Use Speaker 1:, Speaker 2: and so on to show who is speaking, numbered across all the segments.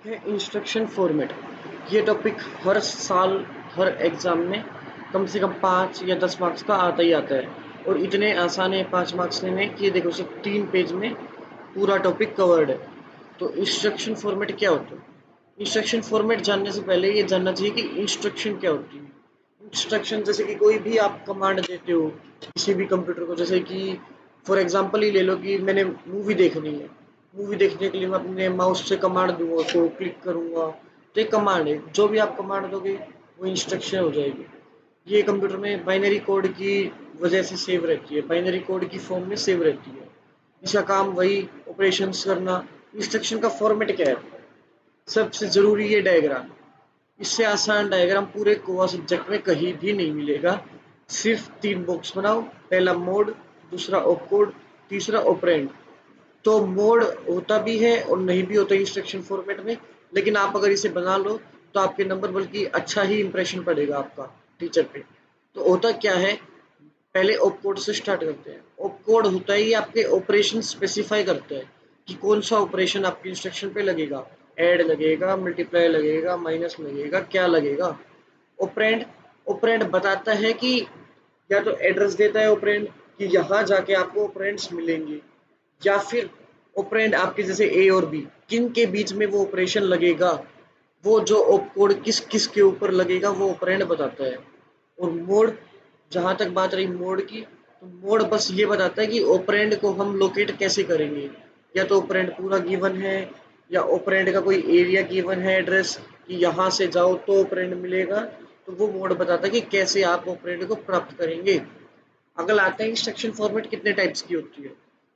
Speaker 1: है instruction format. ये topic हर साल हर एग्ज़ाम में कम से कम 5 या 10 मार्क्स का आता ही आता है और इतने आसान है 5 मार्क्स लेने कि ये देखो सिर्फ 3 पेज में पूरा टॉपिक कवर्ड है। तो इंस्ट्रक्शन फॉर्मेट क्या होता है? इंस्ट्रक्शन फॉर्मेट जानने से पहले ये जानना चाहिए कि इंस्ट्रक्शन क्या होती है। इंस्ट्रक्शन जैसे कि कोई भी आप कमांड देते हो किसी भी कंप्यूटर को, जैसे कि फॉर एग्जांपल ही ले लो कि मैंने मूवी देखनी है। मूवी देखने के लिए मैं अपने माउस से कमांड दूंगा, उसको क्लिक करूंगा तो एक कमांड है। जो भी आप कमांड दोगे वो इंस्ट्रक्शन हो जाएगी। ये कंप्यूटर में बाइनरी कोड की वजह से सेव रहती है, बाइनरी कोड की फॉर्म में सेव रहती है। इसका काम वही ऑपरेशंस करना। इंस्ट्रक्शन का फॉर्मेट क्या है? सबसे जरूरी ये डायग्राम। इससे आसान डायग्राम पूरे कोवा सब्जेक्ट में कहीं भी नहीं मिलेगा। सिर्फ 3 बॉक्स बनाओ। पहला मोड, दूसरा ऑपकोड, तीसरा ऑपरेंड। तो मोड होता भी है और नहीं भी होता इंस्ट्रक्शन फॉर्मेट में, लेकिन आप अगर इसे बना लो तो आपके नंबर बल्कि अच्छा ही इंप्रेशन पड़ेगा आपका टीचर पे। तो होता क्या है, पहले ऑपकोड से स्टार्ट करते हैं। ऑपकोड होता है ये आपके ऑपरेशन स्पेसिफाई करता है कि कौन सा ऑपरेशन आपके इंस्ट्रक्शन पे लगेगा। ऐड लगेगा, मल्टीप्लाई लगेगा, माइनस लगेगा, क्या लगेगा। ऑपरेंड, ऑपरेंड बताता है कि या तो एड्रेस देता है ऑपरेंड कि यहाँ जाके आपको ऑपरेंड्स मिलेंगे, या फिर ऑपरेंड आपके जैसे ए और बी किन के बीच में वो ऑपरेशन लगेगा, वो जो ऑपकोड किस किस के ऊपर लगेगा वो ऑपरेंड बताता है। और मोड, जहां तक बात रही मोड की, तो मोड बस ये बताता है कि ऑपरेंड को हम लोकेट कैसे करेंगे। या तो ऑपरेंड पूरा गिवन है, या ऑपरेंड का कोई एरिया गिवन है एड्रेस कि यहाँ से जाओ तो ऑपरेंड मिलेगा। तो वो मोड बताता है कि कैसे आप ऑपरेंड को प्राप्त करेंगे। अगला आता है इंस्ट्रक्शन फॉर्मेट कितने टाइप्स की होती है।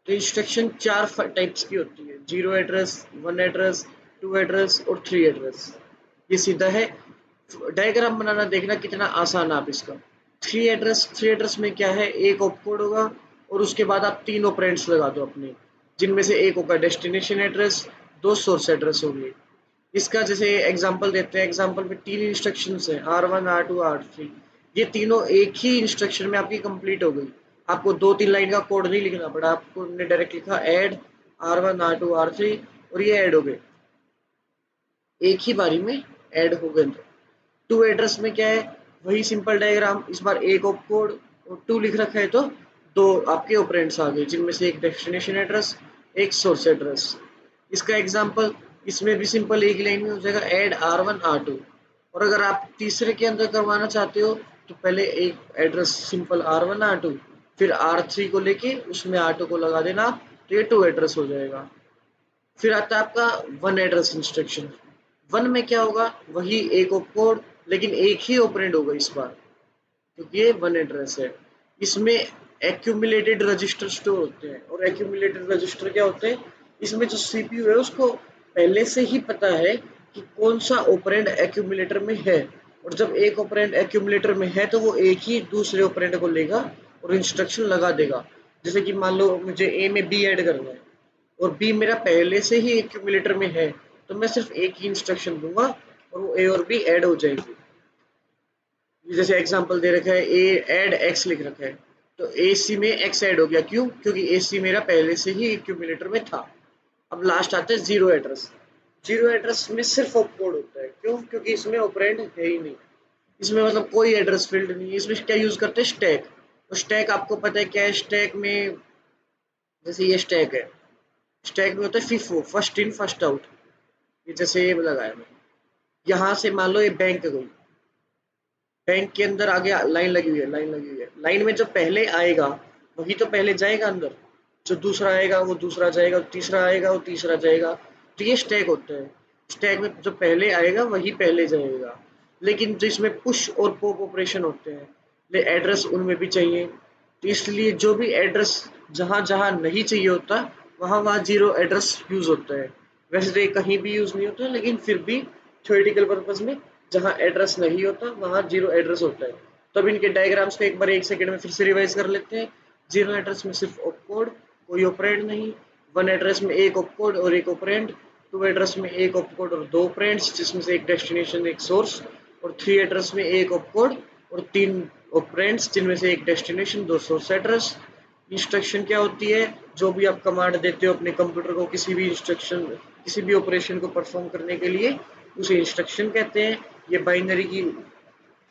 Speaker 1: तो इंस्ट्रक्शन 4 टाइप्स की होती है: जीरो एड्रेस, 1 एड्रेस, 2 एड्रेस और 3 एड्रेस। ये सीधा है। डायग्राम बनाना देखना कितना आसान है आप इसका। 3 एड्रेस, 3 एड्रेस में क्या है, एक ऑपकोड होगा और उसके बाद आप 3 ऑपरेंड्स लगा दो अपने, जिनमें से एक होगा डेस्टिनेशन एड्रेस, 2 सोर्स एड्रेस होंगे। इसका जैसे एग्जांपल देते हैं। एग्जांपल में 3 इंस्ट्रक्शंस हैं, R1, R2, R3। ये तीनों एक ही इंस्ट्रक्शन में आपकी कंप्लीट हो गई। आपको 2-3 लाइन का कोड नहीं लिखना पड़ा, आपको ने डायरेक्ट लिखा ऐड R1, R2, R3 और ये ऐड हो गए, एक ही बारी में ऐड हो गए। टू एड्रेस में क्या है, वही सिंपल डायग्राम, इस बार एक ऑप कोड और टू लिख रखा है तो दो आपके ऑपरेंड्स आ गए, जिनमें से एक डेस्टिनेशन एड्रेस, एक सोर्स एड्रेस। इसका एग्जांपल, इसमें भी सिंपल एक लाइन में हो जाएगा, ऐड R1, R2। और अगर आप तीसरे के अंदर करवाना चाहते हो तो पहले एक एड्रेस सिंपल R1, R2, फिर R3 को लेके उसमें R2 को लगा देना, तो ये 2 एड्रेस हो जाएगा। फिर आता है आपका 1 एड्रेस इंस्ट्रक्शन। 1 में क्या होगा, वही एक ऑपकोड, लेकिन एक ही ऑपरेंड होगा इस बार, क्योंकि ये 1 एड्रेस है। इसमें एक्यूमुलेटेड रजिस्टर स्टोर होते हैं। और एक्यूमुलेटेड रजिस्टर क्या होते हैं, इसमें जो सीपीयू है उसको पहले से ही पता है कि कौन सा ऑपरेंड एक्यूमुलेटर में है। और जब एक ऑपरेंड एक्यूमुलेटर में है तो वो एक ही दूसरे ऑपरेंड को लेगा और इंस्ट्रक्शन लगा देगा। जैसे कि मान लो मुझे ए में बी ऐड करना है और बी मेरा पहले से ही एक्यूमुलेटर में है, तो मैं सिर्फ एक ही इंस्ट्रक्शन दूंगा और वो ए और बी ऐड हो जाएंगे। जैसे एग्जांपल दे रखा है, ए ऐड एक्स लिख रखा है, तो ए सी में एक्स ऐड हो गया। क्यों? क्योंकि ए सी मेरा पहले से ही एक्यूमुलेटर में था। अब लास्ट आता है जीरो एड्रेस। जीरो एड्रेस में सिर्फ ऑपकोड होता है। क्यों? क्योंकि इसमें ऑपरेंड है ही नहीं। इसमें मतलब कोई एड्रेस फील्ड नहीं है। इसमें क्या यूज करते हैं, स्टैक। तो स्टैक आपको पता है क्या है स्टैक में, जैसे ये स्टैक है, स्टैक में होता है FIFO, first in first out. ये जैसे ये लगाया मैं, यहाँ से मान लो ये बैंक गई, बैंक के अंदर आगे लाइन लगी हुई है, लाइन लगी हुई है, लाइन में जो पहले आएगा वही तो पहले जाएगा अंदर। जो दूसरा आएगा वो दूसरा जाएगा, तीसरा आएगा वो तीसरा जाएगा। तो ये स्टैक होता है। स्टैक में जो पहले आएगा वही पहले जाएगा। लेकिन जो इसमें पुश और पॉप ऑपरेशन होते हैं, एड्रेस उनमें भी चाहिए। तो इसलिए जो भी एड्रेस जहाँ जहाँ नहीं चाहिए होता, वहाँ वहाँ जीरो एड्रेस यूज होता है। वैसे तो ये कहीं भी यूज नहीं होता, लेकिन फिर भी थ्योरेटिकल पर्पज में जहाँ एड्रेस नहीं होता वहाँ जीरो एड्रेस होता है। तो अब इनके डायग्राम्स को एक बार 1 सेकंड में फिर से रिवाइज कर लेते हैं। जीरो एड्रेस में सिर्फ ऑपकोड, कोई ऑपरेंड नहीं। 1 एड्रेस में एक ऑपकोड और एक ऑपरेंड। 2 एड्रेस में एक ऑपकोड और 2 ऑपरेंड्स, जिसमें से एक डेस्टिनेशन एक सोर्स। और 3 एड्रेस में एक ऑपकोड और 3 ऑपरेंड्स, जिनमें से एक डेस्टिनेशन, 2 सोर्स एड्रेस। इंस्ट्रक्शन क्या होती है, जो भी आप कमांड देते हो अपने कंप्यूटर को किसी भी इंस्ट्रक्शन किसी भी ऑपरेशन को परफॉर्म करने के लिए उसे इंस्ट्रक्शन कहते हैं। ये बाइनरी की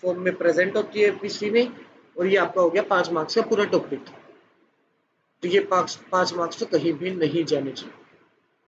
Speaker 1: फॉर्म में प्रेजेंट होती है पीसी में। और ये आपका हो गया 5 मार्क्स का पूरा टॉपिक। तो ये 5 मार्क्स तो कहीं भी नहीं जाने चाहिए।